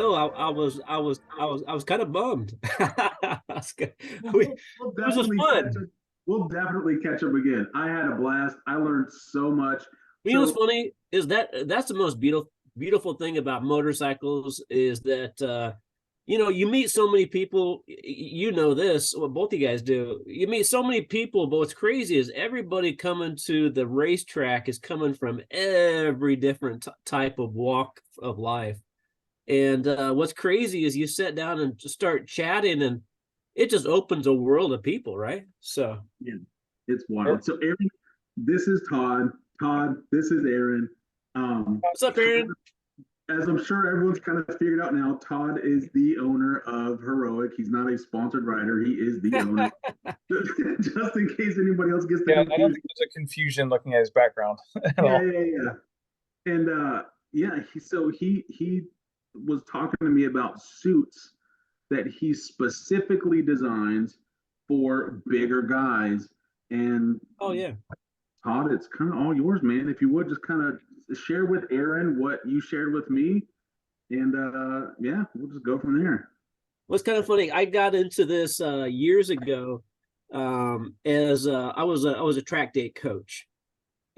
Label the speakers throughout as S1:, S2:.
S1: no, I was kind of bummed.
S2: Well,
S1: We,
S2: we'll
S1: it was just
S2: definitely catch
S1: fun.
S2: up. We'll definitely catch up again. I had a blast. I learned so much.
S1: You know what's
S2: So
S1: funny is that's the most beautiful thing about motorcycles is that you meet so many people. You know this, well, both of you guys do. You meet so many people, but what's crazy is everybody coming to the racetrack is coming from every different type of walk of life. And what's crazy is you sit down and just start chatting, and it just opens a world of people, right? So,
S2: yeah, it's wild. So Aaron, this is Todd. Todd, this is Aaron. Um,
S1: what's up, Aaron?
S2: as I'm sure everyone's kind of figured out now, Todd is the owner of Heroic. He's not a sponsored rider. He is the owner. Just in case anybody else gets the
S3: Yeah, I don't
S2: confusion.
S3: think there's a confusion looking at his background at
S2: Yeah,
S3: all.
S2: yeah, yeah. And yeah, he was talking to me about suits that he specifically designs for bigger guys. And
S1: Oh yeah.
S2: Todd, it's kind of all yours, man. If you would just kind of share with Aaron what you shared with me, and yeah, we'll just go from there.
S1: What's kind of funny, I got into this years ago as I was a track day coach.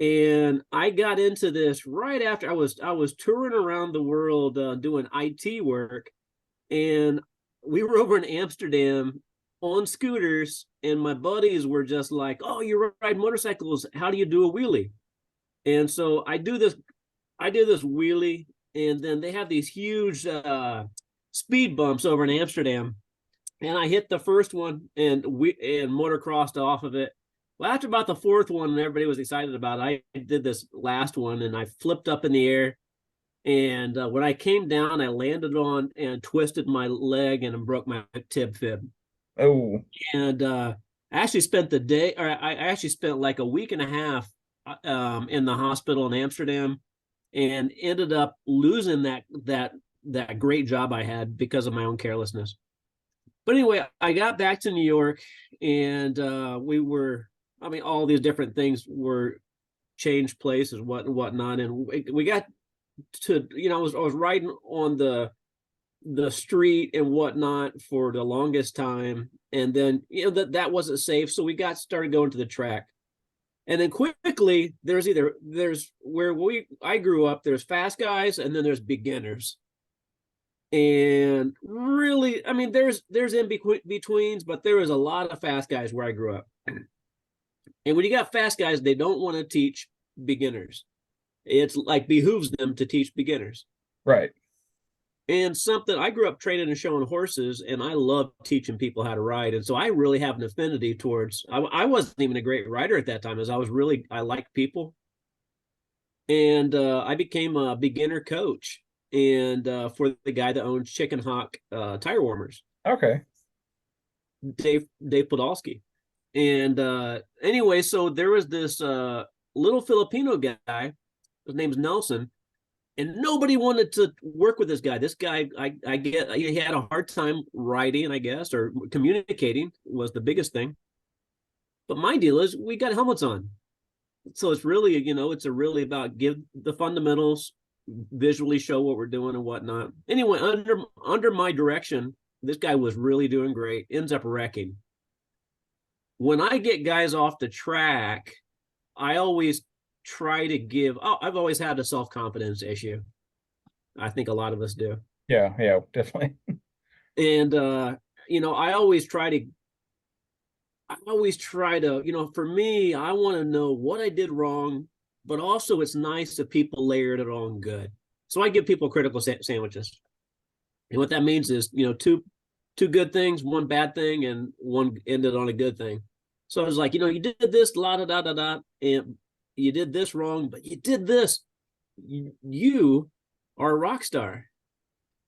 S1: And I got into this right after I was touring around the world doing IT work, and we were over in Amsterdam on scooters, and my buddies were just like, "Oh, you ride motorcycles? How do you do a wheelie?" And so I did this wheelie, and then they have these huge speed bumps over in Amsterdam, and I hit the first one and motocrossed off of it. Well, after about the fourth one, and everybody was excited about it, I did this last one, and I flipped up in the air. And when I came down, I landed on and twisted my leg and broke my tib fib.
S3: Oh,
S1: And I actually spent the day, or I actually spent like a week and a half in the hospital in Amsterdam, and ended up losing that great job I had because of my own carelessness. But anyway, I got back to New York, and I mean, all these different things were changed places, whatnot, and we got to, I was riding on the street and whatnot for the longest time, and then that wasn't safe, so we got started going to the track. And then quickly, there's where I grew up, there's fast guys, and then there's beginners. And really, I mean, there's in betweens, but there was a lot of fast guys where I grew up. And when you got fast guys, they don't want to teach beginners. It's like behooves them to teach beginners.
S3: right.
S1: And something, I grew up training and showing horses, and I love teaching people how to ride. And so I really have an affinity towards. I wasn't even a great rider at that time, as I liked people, and I became a beginner coach, and for the guy that owns Chicken Hawk tire warmers,
S3: Okay.
S1: Dave Podolsky. And anyway, so there was this little Filipino guy. His name's Nelson, and nobody wanted to work with this guy. This guy, I get, he had a hard time writing, I guess, or communicating was the biggest thing. But my deal is we got helmets on, so it's really, it's really about give the fundamentals, visually show what we're doing and whatnot. Anyway, under my direction, this guy was really doing great. Ends up wrecking. When I get guys off the track, I always try to give. Oh, I've always had a self-confidence issue. I think a lot of us do.
S3: Yeah, yeah, definitely.
S1: And I always try to, for me, I want to know what I did wrong, but also it's nice if people layered it on good. So I give people critical sandwiches. And what that means is, two good things, one bad thing, and one ended on a good thing. So I was like, you did this, la da da da da, and you did this wrong, but you did this. You are a rock star.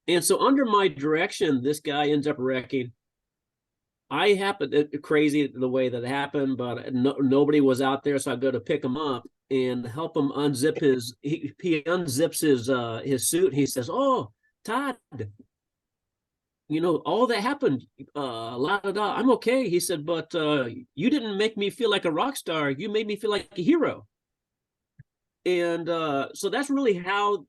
S1: And so under my direction, this guy ends up wrecking. I happened crazy the way that it happened, but nobody was out there, so I go to pick him up and help him unzip he unzips his suit. And he says, "Oh, Todd, all that happened, la da da. I'm okay." He said, "But you didn't make me feel like a rock star. You made me feel like a hero." And so that's really how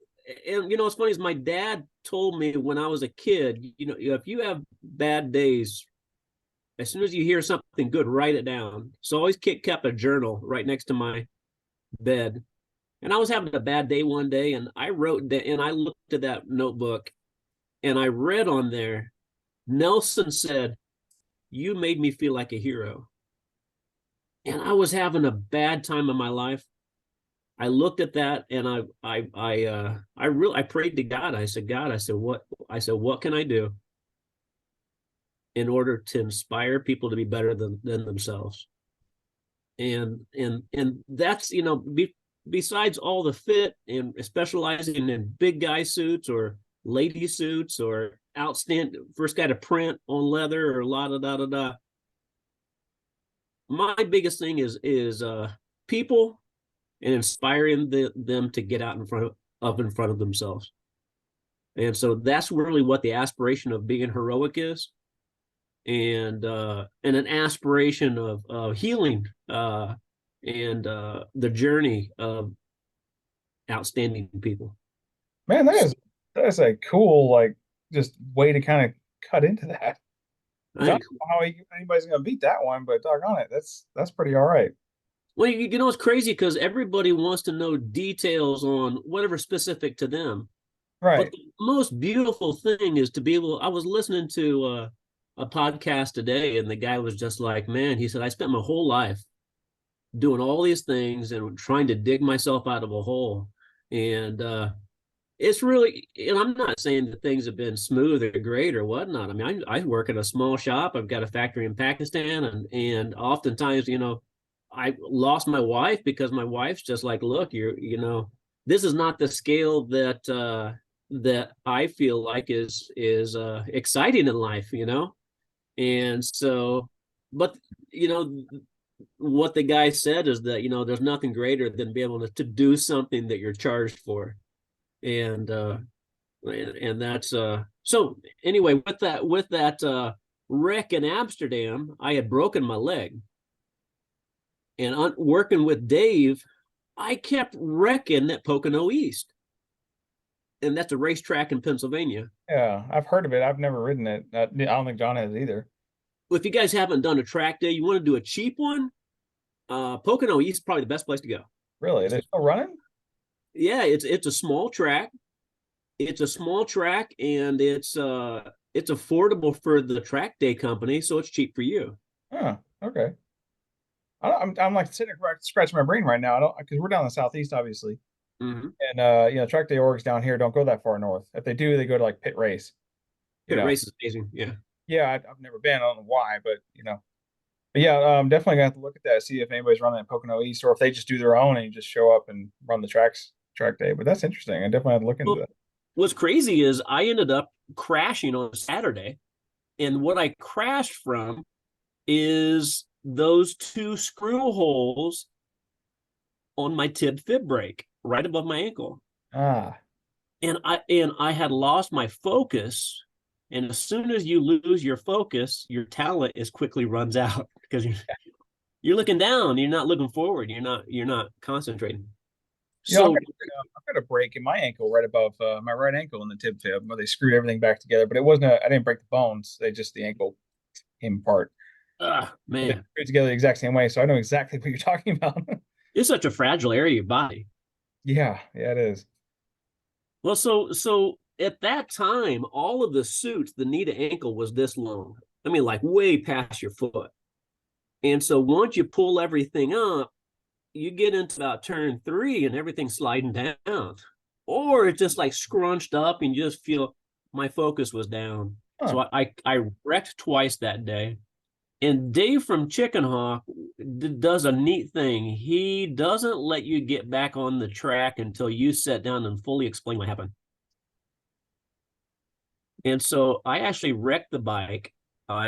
S1: and what's funny is my dad told me when I was a kid, if you have bad days, as soon as you hear something good, write it down. So I always kept a journal right next to my bed. And I was having a bad day one day, and I wrote that, and I looked at that notebook, and I read on there, Nelson said, "You made me feel like a hero." And I was having a bad time in my life. I looked at that, and I prayed to God. I said, God, what can I do in order to inspire people to be better than themselves? And that's, besides all the fit and specializing in big guy suits or lady suits or outstanding first guy to print on leather or la. My biggest thing is people and inspiring them to get out in front of themselves. And so that's really what the aspiration of being heroic is, and an aspiration of healing and the journey of outstanding people.
S3: Man, that's a cool, like, just way to kind of cut into that. I don't know how anybody's gonna beat that one, but doggone it, that's pretty all right.
S1: Well, it's crazy because everybody wants to know details on whatever's specific to them.
S3: Right.
S1: But the most beautiful thing is to be able. I was listening to a podcast today, and the guy was just like, man, he said, I spent my whole life doing all these things and trying to dig myself out of a hole. And it's really, and I'm not saying that things have been smooth or great or whatnot. I mean, I work in a small shop. I've got a factory in Pakistan, and oftentimes, I lost my wife because my wife's just like, look, this is not the scale that I feel like is exciting in life, and so, but what the guy said is that there's nothing greater than being able to do something that you're charged for, and that's so anyway, with that wreck in Amsterdam, I had broken my leg, and working with Dave, I kept wrecking at Pocono East, and that's a racetrack in Pennsylvania.
S3: Yeah, I've heard of it. I've never ridden it. I don't think John has either.
S1: Well, if you guys haven't done a track day, you want to do a cheap one, Pocono East is probably the best place to go.
S3: Really? They're still running?
S1: Yeah, it's a small track. It's a small track, and it's affordable for the track day company, so it's cheap for you.
S3: Huh. Okay. I'm like sitting scratching my brain right now. I don't, because we're down in the southeast, obviously,
S1: Mm-hmm.
S3: and track day orgs down here don't go that far north. If they do, they go to like pit race.
S1: Pit race is amazing. Yeah.
S3: Yeah, I've never been. I don't know why, but But yeah, definitely gonna have to look at that, see if anybody's running at Pocono East, or if they just do their own and you just show up and run the track day. But that's interesting. I definitely have to look into that.
S1: What's crazy is I ended up crashing on Saturday, and what I crashed from is those two screw holes on my tib fib brake right above my ankle.
S3: Ah.
S1: And I had lost my focus. And as soon as you lose your focus, your talent quickly runs out because you're looking down, you're not looking forward, you're not concentrating. So
S3: I've got a break in my ankle right above my right ankle in the tib fib where they screwed everything back together, but it wasn't I didn't break the bones. They just the ankle came apart.
S1: Man,
S3: they screwed together the exact same way, so I know exactly what you're talking about.
S1: It's such a fragile area of your body.
S3: Yeah, it is.
S1: Well, so at that time, all of the suits, the knee to ankle was this long. I mean, like way past your foot. And so once you pull everything up, you get into about turn 3 and everything's sliding down. Or it's just like scrunched up and you just feel my focus was down. Huh. So I wrecked twice that day. And Dave from Chicken Hawk does a neat thing. He doesn't let you get back on the track until you sit down and fully explain what happened. And so I actually wrecked the bike.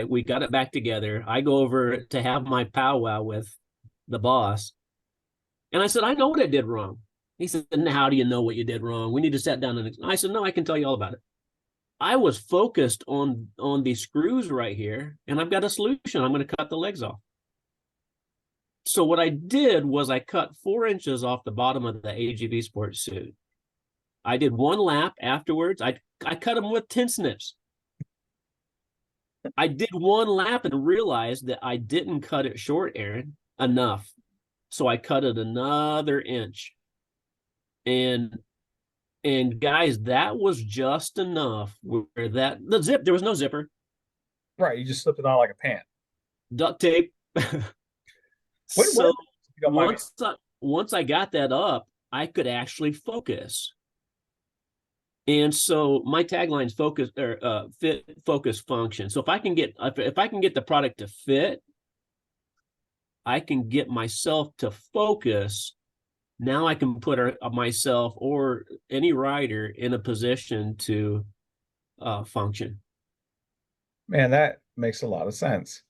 S1: We got it back together. I go over to have my powwow with the boss. And I said, I know what I did wrong. He said, how do you know what you did wrong? We need to sit down. And I said, no, I can tell you all about it. I was focused on these screws right here, and I've got a solution. I'm going to cut the legs off. So what I did was I cut 4 inches off the bottom of the AGV sports suit. I did one lap afterwards. I cut them with 10 snips. I did one lap and realized that I didn't cut it short, Aaron, enough. So I cut it another inch. And guys, that was just enough where there was no zipper,
S3: Right. You just slipped it on like a pant.
S1: duct tape.
S3: What
S1: So
S3: if you don't mind me?
S1: once I got that up, I could actually focus. And so my tagline's focus or fit, focus, function. So if I can get the product to fit, I can get myself to focus. Now I can put myself or any rider in a position to function.
S3: Man, that makes a lot of sense.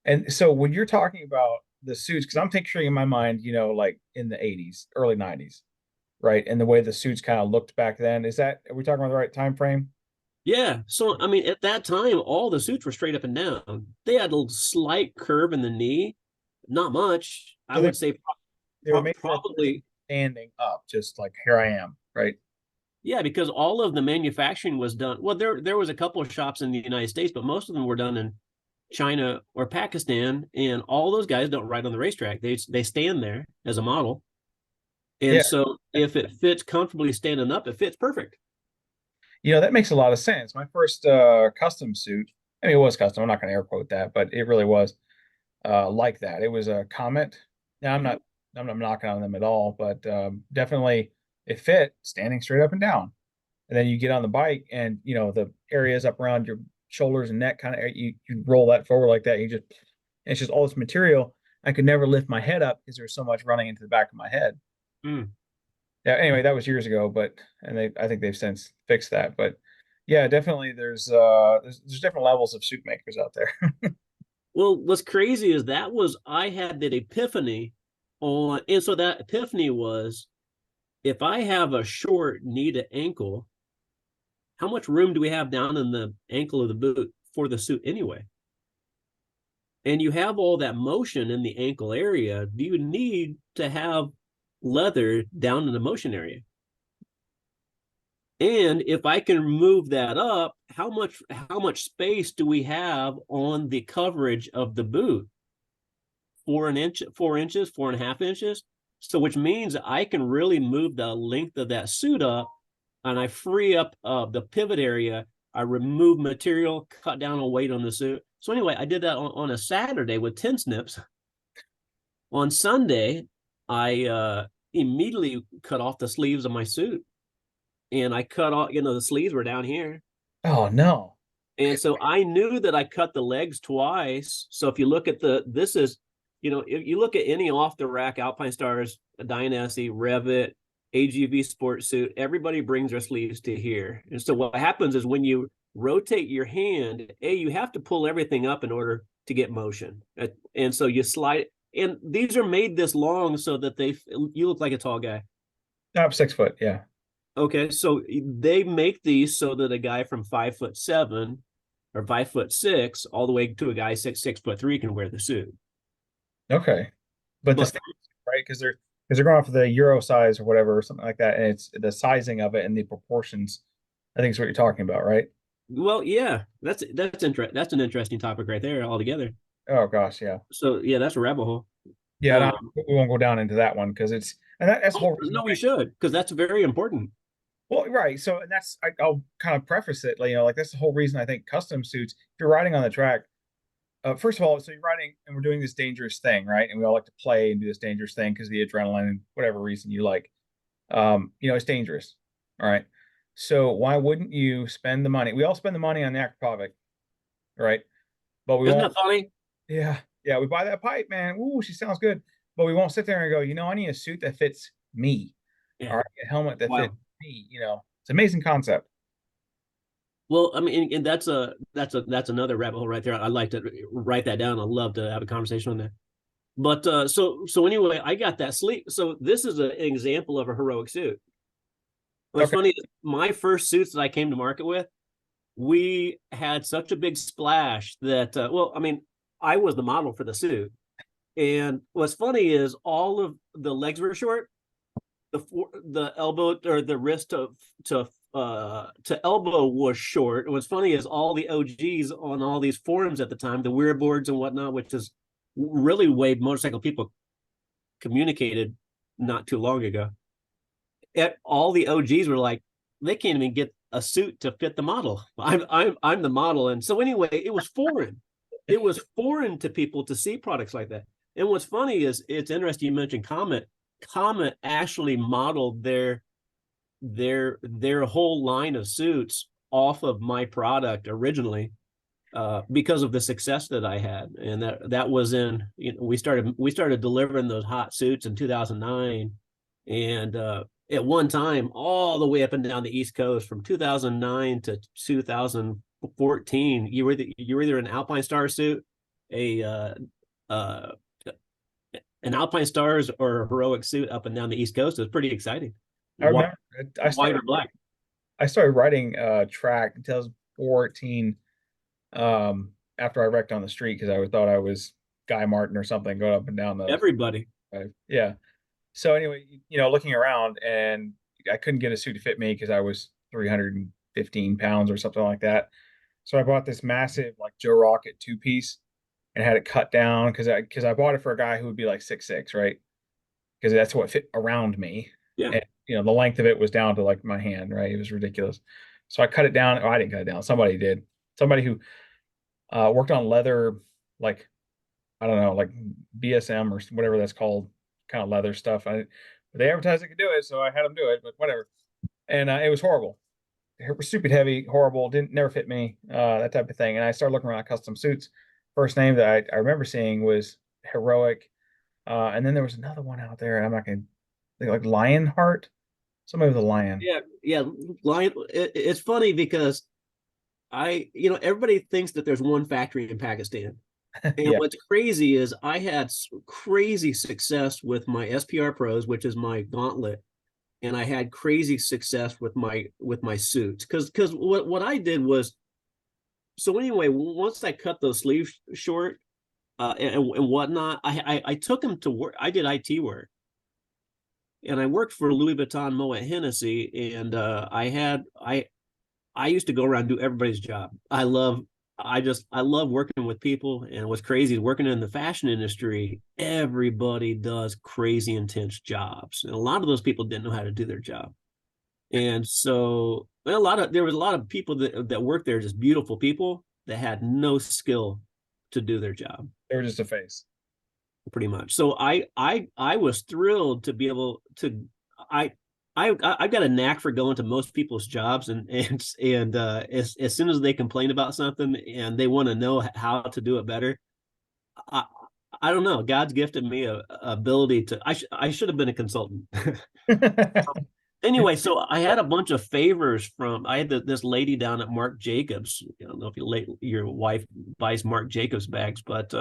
S3: And so when you're talking about the suits, because I'm picturing in my mind, like in the 80s, early 90s, right? And the way the suits kind of looked back then, are we talking about the right time frame?
S1: Yeah. So I mean, at that time, all the suits were straight up and down. They had a slight curve in the knee, not much. I
S3: So
S1: would say
S3: they were made for a person
S1: probably.
S3: standing up, just like here I am, right?
S1: Yeah, because all of the manufacturing was done. Well, there was a couple of shops in the United States, but most of them were done in China or Pakistan, and all those guys don't ride on the racetrack. They stand there as a model. And
S3: Yeah.
S1: so if it fits comfortably standing up, it fits perfect.
S3: That makes a lot of sense. My first custom suit, I mean, it was custom. I'm not going to air quote that, but it really was like that. It was a Comet. Now, I'm not knocking on them at all, but definitely it fit standing straight up and down. And then you get on the bike and, the areas up around your shoulders and neck kind of, you roll that forward like that. It's just all this material. I could never lift my head up because there's so much running into the back of my head.
S1: Mm.
S3: Yeah, anyway, that was years ago, but I think they've since fixed that. But yeah, definitely there's different levels of suit makers out there.
S1: Well, what's crazy is I had that epiphany and so that epiphany was, if I have a short knee to ankle, how much room do we have down in the ankle of the boot for the suit anyway? And you have all that motion in the ankle area. Do you need to have leather down in the motion area? And if I can move that up, how much space do we have on the coverage of the boot? 4 inches, 4.5 inches. So which means I can really move the length of that suit up, and I free up the pivot area. I remove material, cut down on weight on the suit. So anyway, I did that on a Saturday with 10 snips. On Sunday, I immediately cut off the sleeves of my suit, and I cut off, the sleeves were down here.
S3: Oh no.
S1: And so I knew that I cut the legs twice. So if you look at this is, if you look at any off the rack Alpine Stars, Dianesi, Revit, AGV sport suit, everybody brings their sleeves to here. And so what happens is when you rotate your hand, you have to pull everything up in order to get motion. And so you slide, and these are made this long so that you look like a tall guy.
S3: Up 6 foot, yeah.
S1: Okay, so they make these so that a guy from 5'7" or 5'6" all the way to a guy 6'3" can wear the suit.
S3: Okay. But the thing, right? Because they're going off of the Euro size or whatever or something like that, and it's the sizing of it and the proportions. I think is what you're talking about, right?
S1: Well, yeah, that's an interesting topic right there altogether.
S3: Oh gosh, yeah.
S1: So yeah, that's a rabbit hole.
S3: Yeah, no, we won't go down into that one because that's the whole reason.
S1: No, we should, because that's very important.
S3: Well, right. So, and I'll kind of preface it, like that's the whole reason I think custom suits. If you're riding on the track, first of all, so you're riding and we're doing this dangerous thing, right? And we all like to play and do this dangerous thing because the adrenaline and whatever reason you like. It's dangerous. All right. So why wouldn't you spend the money? We all spend the money on the aquapovic, right? But we
S1: Isn't
S3: won't.
S1: that funny?
S3: Yeah, yeah. We buy that pipe, man. Ooh, she sounds good. But we won't sit there and go, I need a suit that fits me.
S1: Yeah.
S3: All right, a helmet that
S1: Wow.
S3: fits me. It's an amazing concept.
S1: Well, I mean, and that's another rabbit hole right there. I'd like to write that down. I'd love to have a conversation on that. But so anyway, I got that sleep. So this is an example of a heroic suit. What's funny is my first suits that I came to market with, we had such a big splash that I was the model for the suit. And what's funny is all of the legs were short, the elbow or the wrist to elbow was short. What's funny is all the OGs on all these forums at the time, the weird boards and whatnot, which is really way motorcycle people communicated not too long ago. All the OGs were like, they can't even get a suit to fit the model. I'm the model, and so anyway, it was foreign. It was foreign to people to see products like that. And what's funny is it's interesting you mentioned Comet. Comet actually modeled their whole line of suits off of my product originally, because of the success that I had, and that was in, we started delivering those hot suits in 2009, and at one time all the way up and down the East Coast from 2009 to 2014, you were either an Alpine Star suit, a an Alpine Stars, or a Heroic suit up and down the East Coast. It was pretty exciting.
S3: I remember
S1: White or black.
S3: I started riding track in 2014, after I wrecked on the street because I thought I was Guy Martin or something going up and down the
S1: Everybody.
S3: yeah. So anyway, looking around, and I couldn't get a suit to fit me because I was 315 pounds or something like that. So I bought this massive like Joe Rocket 2-piece and had it cut down because I bought it for a guy who would be like 6'6", right? Because that's what fit around me.
S1: Yeah.
S3: And the length of it was down to like my hand, right? It was ridiculous. So I cut it down. Oh, I didn't cut it down. Somebody did. Somebody who worked on leather, like, I don't know, like BSM or whatever that's called, kind of leather stuff. They advertised they could do it, so I had them do it, but whatever. And it was horrible. It was stupid heavy, horrible, never fit me, that type of thing. And I started looking around custom suits. First name that I remember seeing was Heroic. And then there was another one out there, and I'm not going to think, like Lionheart, somebody with a lion.
S1: Yeah. Lion. It's funny because everybody thinks that there's one factory in Pakistan. And
S3: Yeah.
S1: what's crazy is I had crazy success with my SPR Pros, which is my gauntlet, and I had crazy success with my suits because what I did was, so anyway, once I cut those sleeves short, and whatnot, I took them to work. I did IT work, and I worked for Louis Vuitton, Moet Hennessy, and I used to go around and do everybody's job. I love working with people, and what's crazy is working in the fashion industry, everybody does crazy intense jobs, and a lot of those people didn't know how to do their job. And so there was a lot of people that worked there, just beautiful people that had no skill to do their job.
S3: They were just a face.
S1: Pretty much. So I was thrilled to be able to, I've got a knack for going to most people's jobs, and as soon as they complain about something and they want to know how to do it better, I don't know. God's gifted me a ability to. I should have been a consultant. Anyway, so I had a bunch of favors from. I had this lady down at Marc Jacobs. I don't know if your wife buys Marc Jacobs bags, but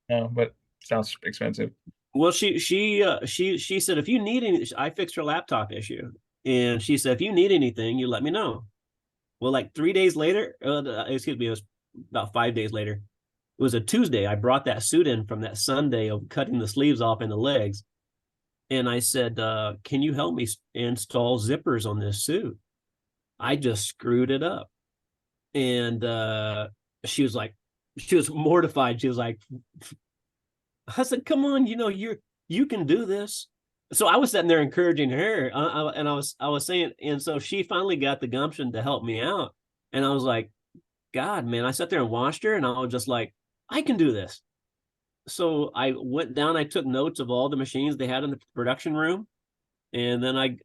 S3: no, but sounds expensive.
S1: Well, she said, if you need any, I fixed her laptop issue, and she said, if you need anything, you let me know. Well, like 3 days later, excuse me, it was about 5 days later. It was a Tuesday. I brought that suit in from that Sunday of cutting the sleeves off and the legs, and I said, can you help me install zippers on this suit? I just screwed it up, and she was mortified. She was like, I said, come on, you can do this. So I was sitting there encouraging her, and I was saying, and so she finally got the gumption to help me out. And I was like, God, man, I sat there and watched her, and I was just like, I can do this. So I went down, I took notes of all the machines they had in the production room, and then I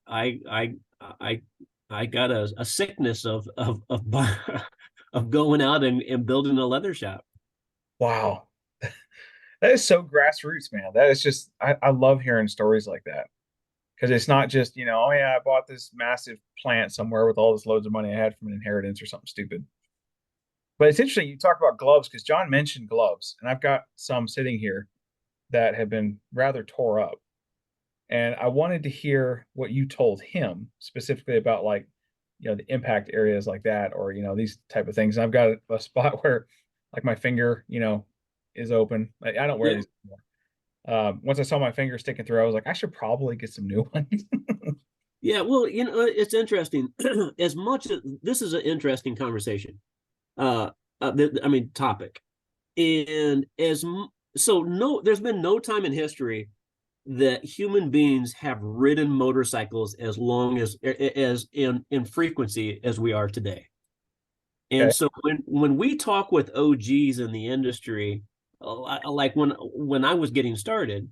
S1: got a sickness of of going out and building a leather shop.
S3: Wow. That is so grassroots, man. That is just, I love hearing stories like that. Because it's not just, oh yeah, I bought this massive plant somewhere with all this loads of money I had from an inheritance or something stupid. But it's interesting you talk about gloves, because John mentioned gloves, and I've got some sitting here that have been rather tore up. And I wanted to hear what you told him specifically about, like, the impact areas like that, or, these type of things. And I've got a spot where, like, my finger, is open. I don't wear these anymore. Once I saw my finger sticking through, I was like, I should probably get some new ones.
S1: Yeah, well, it's interesting. As much as this is an interesting conversation, I mean, topic, and so no, there's been no time in history that human beings have ridden motorcycles as long as in frequency as we are today. And
S3: Okay.
S1: so when we talk with OGs in the industry, like when I was getting started,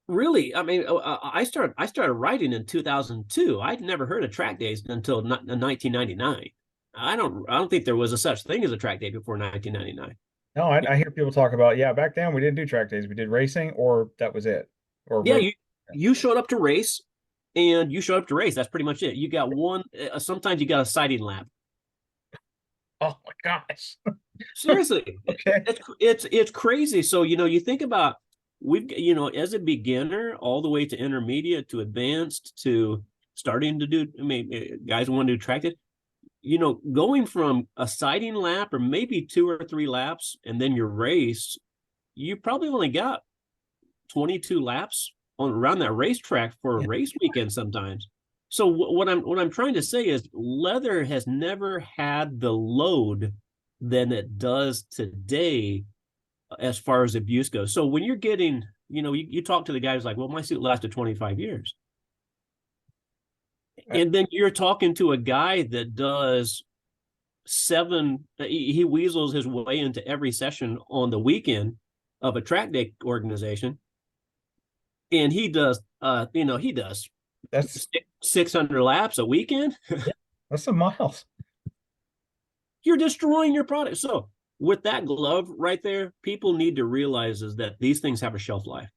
S1: really, I mean, I started writing in 2002. I'd never heard of track days until 1999. I don't think there was a such thing as a track day before 1999.
S3: No, I hear people talk about, yeah, back then we didn't do track days. We did racing or that was it. Or
S1: Yeah,
S3: road.
S1: you showed up to race, and you showed up to race. That's pretty much it. You got one. Sometimes you got a sighting lap.
S3: Oh my gosh.
S1: Seriously,
S3: Okay.
S1: it's crazy. So you think about, we've as a beginner all the way to intermediate to advanced to starting to do. I mean, guys want to do track it. Going from a sighting lap or maybe 2 or 3 laps, and then your race, you probably only got 22 laps on around that racetrack for a
S3: Yeah.
S1: race weekend sometimes. So what I'm trying to say is leather has never had the load than it does today as far as abuse goes. So when you're getting, you talk to the guys like, well, my suit lasted 25 years. And then you're talking to a guy that does he weasels his way into every session on the weekend of a track day organization. And he does, he does
S3: That's
S1: 600 laps a weekend.
S3: that's some miles.
S1: You're destroying your product. So with that glove right there, people need to realize is that these things have a shelf life.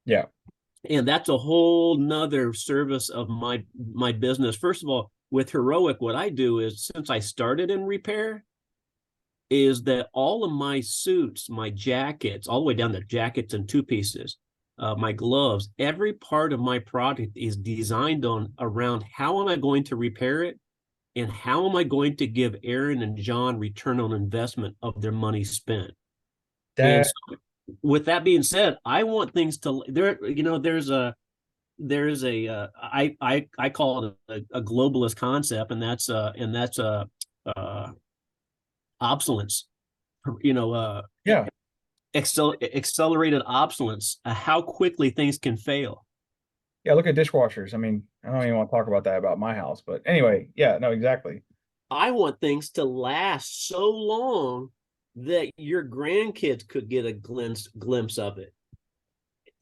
S3: Yeah.
S1: And that's a whole nother service of my business. First of all, with Heroic, what I do is, since I started in repair, is that all of my suits, my jackets, all the way down to jackets and 2 pieces, my gloves, every part of my product is designed around how am I going to repair it, and how am I going to give Aaron and John return on investment of their money spent. And
S3: That
S1: so, with that being said, I want things to there. I call it a globalist concept, and that's obsolescence.
S3: yeah.
S1: Accelerated obsolescence. How quickly things can fail.
S3: Yeah, look at dishwashers. I mean, I don't even want to talk about that about my house, but anyway, yeah, no, exactly.
S1: I want things to last so long that your grandkids could get a glimpse of it.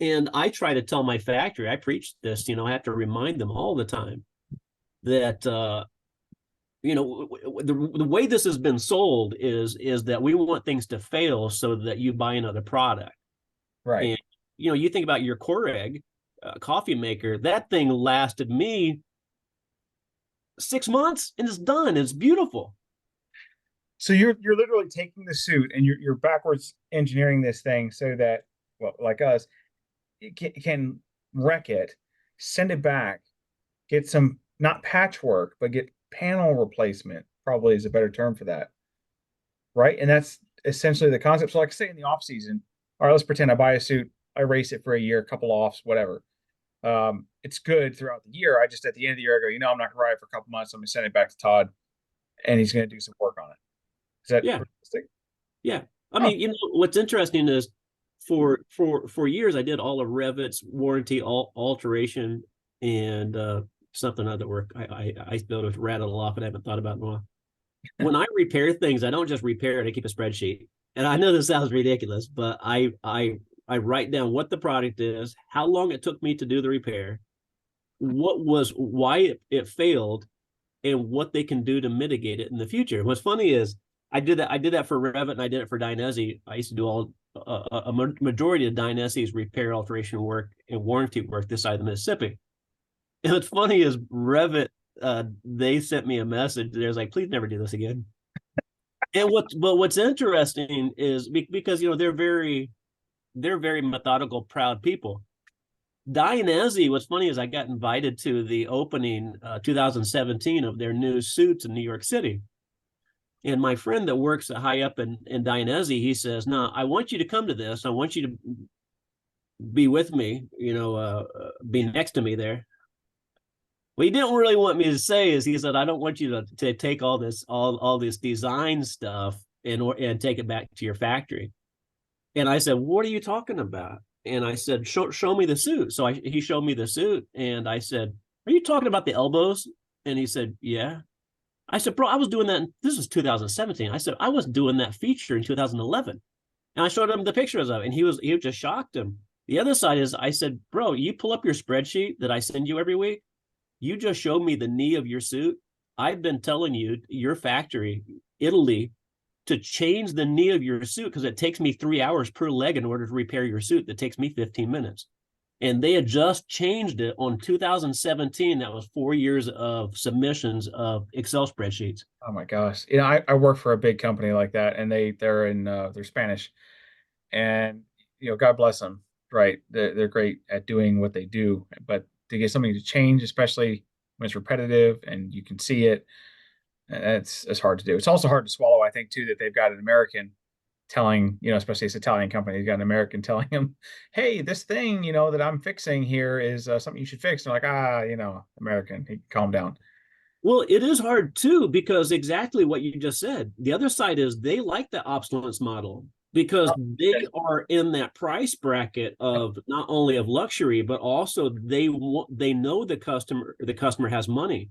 S1: And I try to tell my factory, I preach this, I have to remind them all the time that the way this has been sold is that we want things to fail so that you buy another product.
S3: Right.
S1: And you think about your Keurig coffee maker, that thing lasted me 6 months and it's done. It's beautiful.
S3: So you're literally taking the suit and you're backwards engineering this thing so that, well, like us, it can wreck it, send it back, get some not patchwork, but get panel replacement, probably is a better term for that. Right. And that's essentially the concept. So like say in the off season, all right, let's pretend I buy a suit, I race it for a year, a couple offs, whatever. It's good throughout the year. I just at the end of the year I go, I'm not gonna ride it for a couple months. I'm gonna send it back to Todd and he's gonna do some work on it. Is that
S1: Yeah.
S3: realistic?
S1: Yeah. I
S3: Oh,
S1: mean, what's interesting is for years I did all of Revit's warranty, alteration, and something other work. I be able to rattle it off, and I haven't thought about it in a while. When I repair things, I don't just repair it, I keep a spreadsheet. And I know this sounds ridiculous, but I write down what the product is, how long it took me to do the repair, why it failed, and what they can do to mitigate it in the future. What's funny is I did that for Revit, and I did it for Dainese. I used to do all a majority of Dainese's repair, alteration work, and warranty work this side of the Mississippi. And what's funny is Revit, they sent me a message. They're like, please never do this again. And what's interesting is because they're very methodical, proud people. Dainese, what's funny is I got invited to the opening 2017 of their new suits in New York City. And my friend that works high up in Dainese, he says, "No, I want you to come to this. I want you to be with me, be next to me there." What he didn't really want me to say is, he said, "I don't want you to take all this design stuff and take it back to your factory." And I said, "What are you talking about?" And I said, show me the suit. So he showed me the suit, and I said, "Are you talking about the elbows?" And he said, "Yeah." I said, "Bro, I was doing that. This was 2017. I said, I was doing that feature in 2011." And I showed him the pictures of it, and he was just shocked him. The other side is, I said, "Bro, you pull up your spreadsheet that I send you every week. You just showed me the knee of your suit. I've been telling you, your factory, Italy, to change the knee of your suit, because it takes me 3 hours per leg in order to repair your suit. That takes me 15 minutes. And they had just changed it on 2017. That was 4 years of submissions of Excel spreadsheets.
S3: Oh my gosh. I work for a big company like that, and they're Spanish, and God bless them. Right. They're great at doing what they do, but to get something to change, especially when it's repetitive and you can see it, it's hard to do. It's also hard to swallow, I think, too, that they've got an American telling, especially this Italian company, they've got an American telling him, "Hey, this thing, that I'm fixing here is something you should fix." And they're like, American, calm down.
S1: Well, it is hard too, because exactly what you just said. The other side is they like the obsolescence model, because they are in that price bracket of not only of luxury, but also they know the customer has money,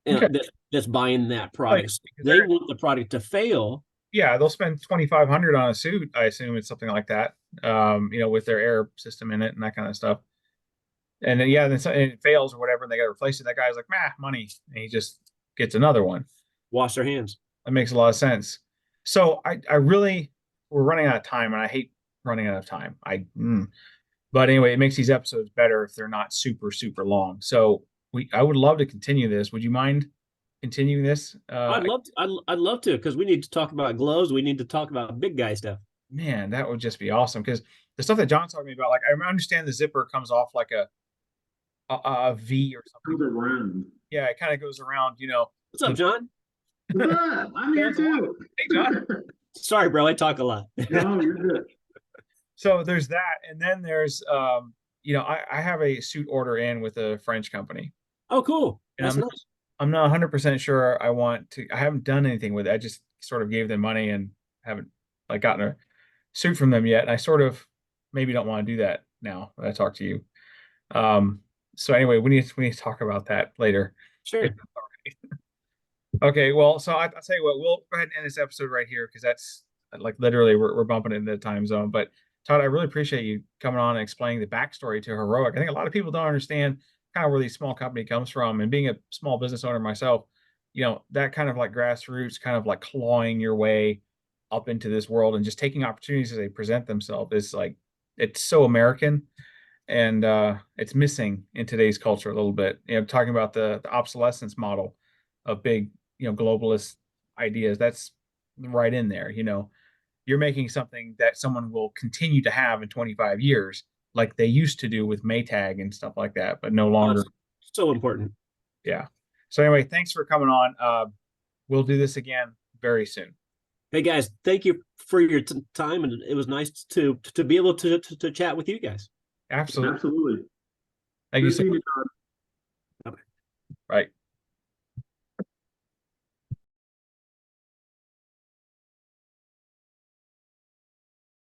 S3: Okay.
S1: that's buying that product. They want the product to fail.
S3: Yeah, they'll spend 2,500 on a suit. I assume it's something like that. With their air system in it and that kind of stuff. And then then it fails or whatever, and they got to replace it. That guy's like, money, and he just gets another one.
S1: Wash their hands.
S3: That makes a lot of sense. So I really, we're running out of time, and I hate running out of time. But anyway, it makes these episodes better if they're not super, super long. So I would love to continue this. Would you mind continuing this?
S1: I'd love to, because we need to talk about gloves. We need to talk about big guy stuff.
S3: Man, that would just be awesome, because the stuff that John's talking about, like, I understand the zipper comes off like a V or something.
S2: Goes around.
S3: Yeah, it kind of goes around,
S1: What's up, John?
S2: What's up? I'm here too.
S3: Hey, John.
S1: Sorry, bro. I talk a lot.
S2: No, you're good.
S3: So there's that, and then there's I have a suit order in with a French company.
S1: Oh, cool.
S3: And
S1: That's nice.
S3: I'm not 100% sure I want to. I haven't done anything with it. I just sort of gave them money and haven't gotten a suit from them yet. And I sort of maybe don't want to do that now that I talk to you. So anyway, we need to talk about that later.
S1: Sure.
S3: Okay, well, so I'll tell you what, we'll go ahead and end this episode right here, because that's like literally we're bumping into the time zone. But Todd, I really appreciate you coming on and explaining the backstory to Heroic. I think a lot of people don't understand kind of where these small company comes from, and being a small business owner myself, that kind of like grassroots, kind of like clawing your way up into this world and just taking opportunities as they present themselves is like, it's so American. And it's missing in today's culture a little bit. Talking about the obsolescence model of big, globalist ideas, that's right in there. You're making something that someone will continue to have in 25 years, like they used to do with Maytag and stuff like that, but no longer.
S1: So important.
S3: Yeah. So anyway, thanks for coming on. We'll do this again very soon.
S1: Hey guys, thank you for your time, and it was nice to be able to chat with you guys.
S3: Absolutely.
S2: Absolutely.
S3: Thank you so much.
S1: Bye-bye.
S3: Right.